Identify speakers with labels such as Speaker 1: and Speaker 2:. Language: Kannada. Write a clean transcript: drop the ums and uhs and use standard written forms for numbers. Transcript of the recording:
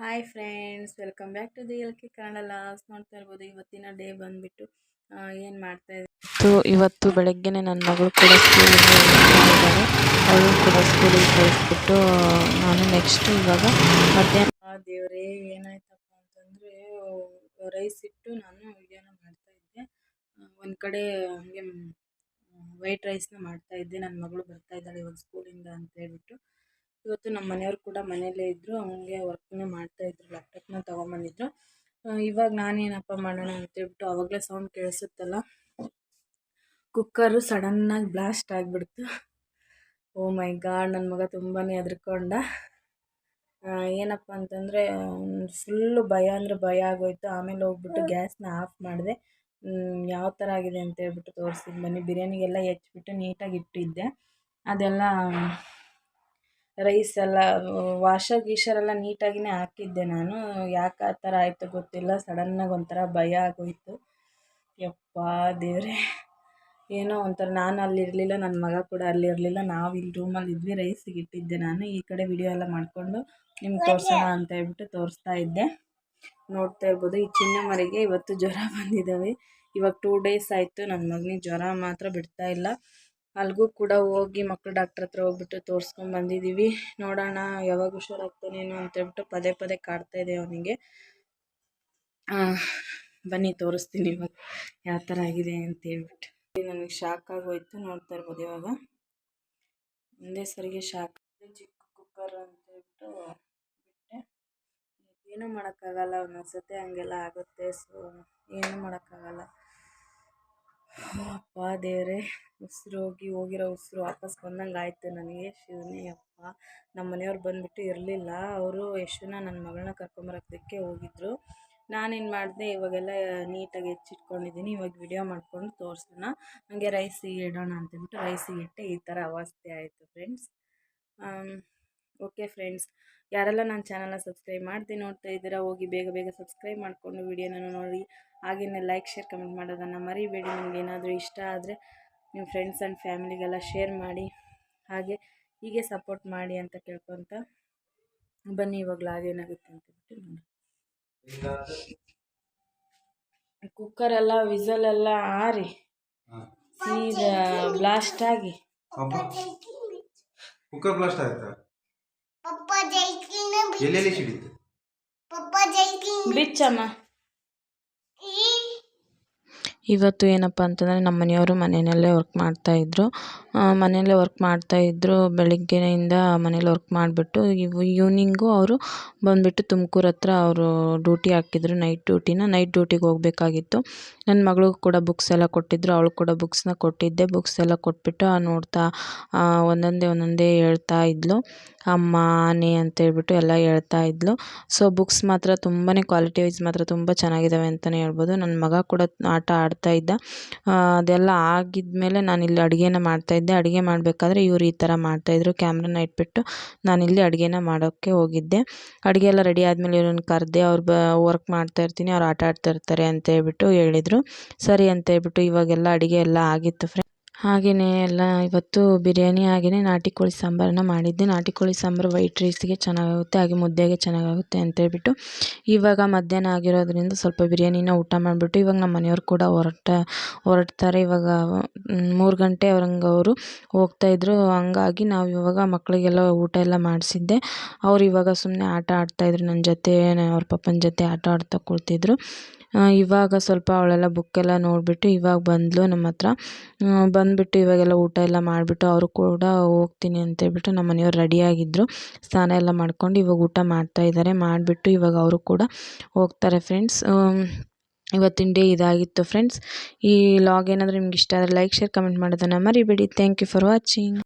Speaker 1: Hi friends, welcome back to the LK Kannada logs. ನೋಡ್ತಾ ಇರ್ಬೋದು ಇವತ್ತಿನ ಡೇ ಬಂದುಬಿಟ್ಟು ಏನು ಮಾಡ್ತಾಯಿದ್ದು. ಇವತ್ತು ಬೆಳಗ್ಗೆನೇ ನನ್ನ ಮಗಳು ಕೂಡ ಸ್ಕೂಲಿಗೆ ಹೋಗ್ತಾಯಿದ್ದಾಳೆ. ಅವಳು ಕೂಡ ಸ್ಕೂಲಿಗೆ ಕಳಿಸ್ಬಿಟ್ಟು ನಾನು ನೆಕ್ಸ್ಟ್ ಇವಾಗ ಮಧ್ಯಾಹ್ನ ದೇವರೇ ಏನಾಯ್ತಪ್ಪ ಅಂತಂದರೆ ರೈಸ್ ಇಟ್ಟು ನಾನು ವಿಡಿಯೋನ ಮಾಡ್ತಾಯಿದ್ದೆ. ಒಂದು ಕಡೆ ಹಂಗೆ ವೈಟ್ ರೈಸ್ನ ಮಾಡ್ತಾಯಿದ್ದೆ. ನನ್ನ ಮಗಳು ಬರ್ತಾಯಿದ್ದಾಳೆ ಇವಾಗ ಸ್ಕೂಲಿಂದ ಅಂತ ಹೇಳ್ಬಿಟ್ಟು. ಇವತ್ತು ನಮ್ಮ ಮನೆಯವರು ಕೂಡ ಮನೆಯಲ್ಲೇ ಇದ್ದರು, ಹಂಗೆ ವರ್ಕ್ನ ಮಾಡ್ತಾಯಿದ್ರು, ಲ್ಯಾಪ್ಟಾಪ್ನ ತೊಗೊಂಬಂದಿದ್ರು. ಇವಾಗ ನಾನೇನಪ್ಪ ಮಾಡೋಣ ಅಂತೇಳ್ಬಿಟ್ಟು ಆವಾಗಲೇ ಸೌಂಡ್ ಕೇಳಿಸುತ್ತಲ್ಲ, ಕುಕ್ಕರು ಸಡನ್ನಾಗಿ ಬ್ಲಾಸ್ಟ್ ಆಗಿಬಿಡ್ತು. ಓ ಮೈ ಗಾಡ್, ನನ್ನ ಮಗ ತುಂಬಾ ಹೆದರ್ಕೊಂಡ. ಏನಪ್ಪ ಅಂತಂದರೆ ಫುಲ್ಲು ಭಯ ಅಂದರೆ ಭಯ ಆಗೋಯ್ತು. ಆಮೇಲೆ ಹೋಗ್ಬಿಟ್ಟು ಗ್ಯಾಸ್ನ ಆಫ್ ಮಾಡಿದೆ. ಯಾವ ಥರ ಆಗಿದೆ ಅಂತ ಹೇಳ್ಬಿಟ್ಟು ತೋರಿಸ್ತೀನಿ ಬನ್ನಿ. ಬಿರಿಯಾನಿಗೆಲ್ಲ ಹೆಚ್ಚಿಬಿಟ್ಟು ನೀಟಾಗಿ ಇಟ್ಟಿದ್ದೆ. ಅದೆಲ್ಲ ರೈಸ್ ಎಲ್ಲ ಗೀಶರೆಲ್ಲ ನೀಟಾಗಿಯೇ ಹಾಕಿದ್ದೆ ನಾನು. ಯಾಕೆ ಆ ಥರ ಆಯಿತು ಗೊತ್ತಿಲ್ಲ, ಸಡನ್ನಾಗಿ ಒಂಥರ ಭಯ ಆಗೋಯಿತು. ಯಪ್ಪ ದೇವರೇ, ಏನೋ ಒಂಥರ ನಾನು ಅಲ್ಲಿರಲಿಲ್ಲ, ನನ್ನ ಮಗ ಕೂಡ ಅಲ್ಲಿರಲಿಲ್ಲ, ನಾವು ಇಲ್ಲಿ ರೂಮಲ್ಲಿ ಇದ್ವಿ. ರೈಸಿಗೆ ಇಟ್ಟಿದ್ದೆ ನಾನು. ಈ ಕಡೆ ವಿಡಿಯೋ ಎಲ್ಲ ಮಾಡಿಕೊಂಡು ನಿಮ್ಗೆ ತೋರಿಸೋಣ ಅಂತ ಹೇಳ್ಬಿಟ್ಟು ತೋರಿಸ್ತಾ ಇದ್ದೆ. ನೋಡ್ತಾ ಇರ್ಬೋದು, ಈ ಚಿನ್ನಮ್ಮರಿಗೆ ಇವತ್ತು ಜ್ವರ ಬಂದಿದ್ದಾವೆ. ಇವಾಗ 2 ಡೇಸ್ ಆಯಿತು. ನನ್ನ ಮಗನಿಗೆ ಜ್ವರ ಮಾತ್ರ ಬಿಡ್ತಾ ಇಲ್ಲ. ಅಲ್ಲಿಗೂ ಕೂಡ ಹೋಗಿ ಮಕ್ಕಳು ಡಾಕ್ಟ್ರ್ ಹತ್ರ ಹೋಗ್ಬಿಟ್ಟು ತೋರಿಸ್ಕೊಂಡು ಬಂದಿದ್ದೀವಿ. ನೋಡೋಣ ಯಾವಾಗ ಹುಷಾರಾಗ್ತಾನೇನೋ ಅಂತೇಳ್ಬಿಟ್ಟು ಪದೇ ಪದೇ ಕಾಡ್ತಾಯಿದೆ ಅವನಿಗೆ. ಬನ್ನಿ ತೋರಿಸ್ತೀನಿ ಇವಾಗ ಯಾವ ಥರ ಆಗಿದೆ ಅಂತೇಳ್ಬಿಟ್ಟು. ನನಗೆ ಶಾಕ್ ಆಗೋಯ್ತು. ನೋಡ್ತಾ ಇರ್ಬೋದು, ಇವಾಗ ಒಂದೇ ಸರಿಗೆ ಶಾಕ್. ಚಿಕ್ಕ ಕುಕ್ಕರ್ ಅಂತೇಳ್ಬಿಟ್ಟು ಬಿಟ್ಟೆ. ಏನೂ ಮಾಡೋಕ್ಕಾಗಲ್ಲ, ಒಂದೊಂದ್ಸತಿ ಹಂಗೆಲ್ಲ ಆಗುತ್ತೆ. ಸೊ ಏನೂ ಮಾಡೋಕ್ಕಾಗಲ್ಲ. ಅಪ್ಪ ದೇವರೇ, ಉಸಿರು ಹೋಗಿರೋ ಉಸಿರು ವಾಪಸ್ ಬಂದಂಗೆ ಆಯಿತು ನನಗೆ. ಶಿವನೇ ಅಪ್ಪ. ನಮ್ಮ ಮನೆಯವ್ರು ಬಂದುಬಿಟ್ಟು ಇರಲಿಲ್ಲ. ಅವರು ಯಶುನ ನನ್ನ ಮಗಳನ್ನ ಕರ್ಕೊಂಬರೋದಕ್ಕೆ ಹೋಗಿದ್ದರು. ನಾನೇನು ಮಾಡಿದೆ, ಇವಾಗೆಲ್ಲ ನೀಟಾಗಿ ಹೆಚ್ಚಿಟ್ಕೊಂಡಿದ್ದೀನಿ. ಇವಾಗ ವಿಡಿಯೋ ಮಾಡಿಕೊಂಡು ತೋರಿಸೋಣ, ಹಾಗೆ ರೈಸಿಗೆ ಇಡೋಣ ಅಂತೇಳ್ಬಿಟ್ಟು ರೈಸಿಗೆ ಇಟ್ಟೆ. ಈ ಥರ ಅವಸ್ಥೆ ಆಯಿತು ಫ್ರೆಂಡ್ಸ್. ಓಕೆ ಫ್ರೆಂಡ್ಸ್, ಯಾರೆಲ್ಲ ನನ್ನ ಚಾನಲ್ನ ಸಬ್ಸ್ಕ್ರೈಬ್ ಮಾಡ್ದೆ ನೋಡ್ತಾ ಇದ್ದೀರಾ, ಹೋಗಿ ಬೇಗ ಬೇಗ ಸಬ್ಸ್ಕ್ರೈಬ್ ಮಾಡಿಕೊಂಡು ವಿಡಿಯೋನ ನೋಡಿ. ಹಾಗೆಯೇ ಲೈಕ್, ಶೇರ್, ಕಮೆಂಟ್ ಮಾಡೋದನ್ನು ಮರಿಬೇಡಿ. ನಿಮ್ಗೆ ಏನಾದರೂ ಇಷ್ಟ ಆದರೆ ನಿಮ್ಮ ಫ್ರೆಂಡ್ಸ್ ಆ್ಯಂಡ್ ಫ್ಯಾಮಿಲಿಗೆಲ್ಲ ಶೇರ್ ಮಾಡಿ, ಹಾಗೆ ಹೀಗೆ ಸಪೋರ್ಟ್ ಮಾಡಿ ಅಂತ ಕೇಳ್ಕೊತ ಬನ್ನಿ. ಇವಾಗಲೂ ಆಗೇನಾಗುತ್ತೆ ಅಂತೇಳ್ಬಿಟ್ಟು ನೋಡಿ. ಕುಕ್ಕರೆಲ್ಲ ವಿಸಲೆಲ್ಲ ಆರಿ ಸೀದಾ ಬ್ಲಾಸ್ಟ್ ಆಗಿ
Speaker 2: ಕುಕ್ಕರ್ ಬ್ಲಾಸ್ಟ್ ಆಯ್ತಾ? ಎಲ್ಲೆಲ್ಲಿ ಸಿಡಿತು?
Speaker 1: ಬಿಚ್ಚಮ್ಮ. ಇವತ್ತು ಏನಪ್ಪ ಅಂತಂದರೆ ನಮ್ಮ ಮನೆಯವರು ಮನೆಯಲ್ಲೇ ವರ್ಕ್ ಮಾಡ್ತಾಯಿದ್ರು. ಬೆಳಿಗ್ಗೆಯಿಂದ ಮನೇಲಿ ವರ್ಕ್ ಮಾಡಿಬಿಟ್ಟು ಈವ್ನಿಂಗು ಅವರು ಬಂದುಬಿಟ್ಟು ತುಮಕೂರು ಹತ್ರ ಅವರು ಡ್ಯೂಟಿ ಹಾಕಿದ್ರು, ನೈಟ್ ಡ್ಯೂಟಿಗೆ ಹೋಗಬೇಕಾಗಿತ್ತು. ನನ್ನ ಮಗಳಿಗೂ ಕೂಡ ಬುಕ್ಸ್ ಎಲ್ಲ ಕೊಟ್ಟಿದ್ದರು, ಅವಳು ಕೂಡ ಬುಕ್ಸ್ನ ಕೊಟ್ಟಿದ್ದೆ. ಬುಕ್ಸ್ ಎಲ್ಲ ಕೊಟ್ಬಿಟ್ಟು ನೋಡ್ತಾ ಒಂದೊಂದೇ ಹೇಳ್ತಾ ಇದ್ಲು. ಅಮ್ಮ ಆನೆ ಅಂತೇಳ್ಬಿಟ್ಟು ಎಲ್ಲ ಹೇಳ್ತಾ ಇದ್ಲು. ಸೊ ಬುಕ್ಸ್ ಮಾತ್ರ ತುಂಬಾ ಕ್ವಾಲಿಟಿ ವೈಸ್ ಮಾತ್ರ ತುಂಬ ಚೆನ್ನಾಗಿದ್ದಾವೆ ಅಂತಲೇ ಹೇಳ್ಬೋದು. ನನ್ನ ಮಗ ಕೂಡ ಆಟ ಆಡ್ತಾ ಇದ್ದ. ಅದೆಲ್ಲ ಆಗಿದ್ಮೇಲೆ ನಾನಿಲ್ಲಿ ಅಡುಗೆನ ಮಾಡ್ತಾಯಿದ್ದೆ. ಅಡುಗೆ ಮಾಡಬೇಕಾದ್ರೆ ಇವರು ಈ ಥರ ಮಾಡ್ತಾಯಿದ್ರು. ಕ್ಯಾಮ್ರಾನ ಇಟ್ಬಿಟ್ಟು ನಾನಿಲ್ಲಿ ಅಡುಗೆನ ಮಾಡೋಕ್ಕೆ ಹೋಗಿದ್ದೆ. ಅಡುಗೆ ಎಲ್ಲ ರೆಡಿ ಆದಮೇಲೆ ಇವ್ರನ್ನ ಕರೆದೆ. ಅವ್ರು ವರ್ಕ್ ಮಾಡ್ತಾಯಿರ್ತೀನಿ, ಅವ್ರು ಆಟ ಆಡ್ತಾ ಇರ್ತಾರೆ ಅಂತೇಳ್ಬಿಟ್ಟು ಹೇಳಿದರು. ಸರಿ ಅಂತೇಳ್ಬಿಟ್ಟು ಇವಾಗೆಲ್ಲ ಅಡುಗೆ ಎಲ್ಲ ಆಗಿತ್ತು ಫ್ರೆಂಡ್ಸ್. ಹಾಗೆಯೇ ಎಲ್ಲ ಇವತ್ತು ಬಿರಿಯಾನಿ ಹಾಗೆಯೇ ನಾಟಿ ಕೋಳಿ ಸಾಂಬಾರನ್ನ ಮಾಡಿದ್ದೆ. ನಾಟಿ ಕೋಳಿ ಸಾಂಬಾರು ವೈಟ್ ರೈಸಿಗೆ ಚೆನ್ನಾಗಾಗುತ್ತೆ, ಹಾಗೆ ಮುದ್ದೆಗೆ ಚೆನ್ನಾಗಾಗುತ್ತೆ ಅಂತೇಳ್ಬಿಟ್ಟು ಇವಾಗ ಮಧ್ಯಾಹ್ನ ಆಗಿರೋದ್ರಿಂದ ಸ್ವಲ್ಪ ಬಿರಿಯಾನಿನ ಊಟ ಮಾಡಿಬಿಟ್ಟು ಇವಾಗ ನಮ್ಮ ಮನೆಯವ್ರು ಕೂಡ ಹೊರಡ್ತಾರೆ. ಇವಾಗ 3 ಗಂಟೆ ಅವರು ಹೋಗ್ತಾಯಿದ್ರು. ಹಂಗಾಗಿ ನಾವು ಇವಾಗ ಮಕ್ಕಳಿಗೆಲ್ಲ ಊಟ ಎಲ್ಲ ಮಾಡಿಸಿದ್ದೆ. ಅವ್ರು ಇವಾಗ ಸುಮ್ಮನೆ ಆಟ ಆಡ್ತಾಯಿದ್ರು ನನ್ನ ಜೊತೆ, ಅವ್ರ ಪಪ್ಪನ ಜೊತೆ ಆಟ ಆಡ್ತಾ ಕೂಳ್ತಿದ್ರು. ಇವಾಗ ಸ್ವಲ್ಪ ಅವಳೆಲ್ಲ ಬುಕ್ಕೆಲ್ಲ ನೋಡಿಬಿಟ್ಟು ಇವಾಗ ಬಂದಳು ನಮ್ಮ ಹತ್ರ. ಬಂದುಬಿಟ್ಟು ಇವಾಗೆಲ್ಲ ಊಟ ಎಲ್ಲ ಮಾಡಿಬಿಟ್ಟು ಅವರು ಕೂಡ ಹೋಗ್ತೀನಿ ಅಂತೇಳ್ಬಿಟ್ಟು ನಮ್ಮ ಮನೆಯವ್ರು ರೆಡಿಯಾಗಿದ್ದರು. ಸ್ನಾನ ಎಲ್ಲ ಮಾಡ್ಕೊಂಡು ಇವಾಗ ಊಟ ಮಾಡ್ತಾಯಿದ್ದಾರೆ. ಮಾಡಿಬಿಟ್ಟು ಇವಾಗ ಅವರು ಕೂಡ ಹೋಗ್ತಾರೆ ಫ್ರೆಂಡ್ಸ್. ಇವತ್ತಿನ ಡೇ ಇದಾಗಿತ್ತು ಫ್ರೆಂಡ್ಸ್. ಈ ಲಾಗ್ ಏನಾದರೂ ನಿಮ್ಗೆ ಇಷ್ಟ ಆದರೆ ಲೈಕ್, ಶೇರ್, ಕಮೆಂಟ್ ಮಾಡೋದನ್ನು ಮರಿಬೇಡಿ. Thank you for watching.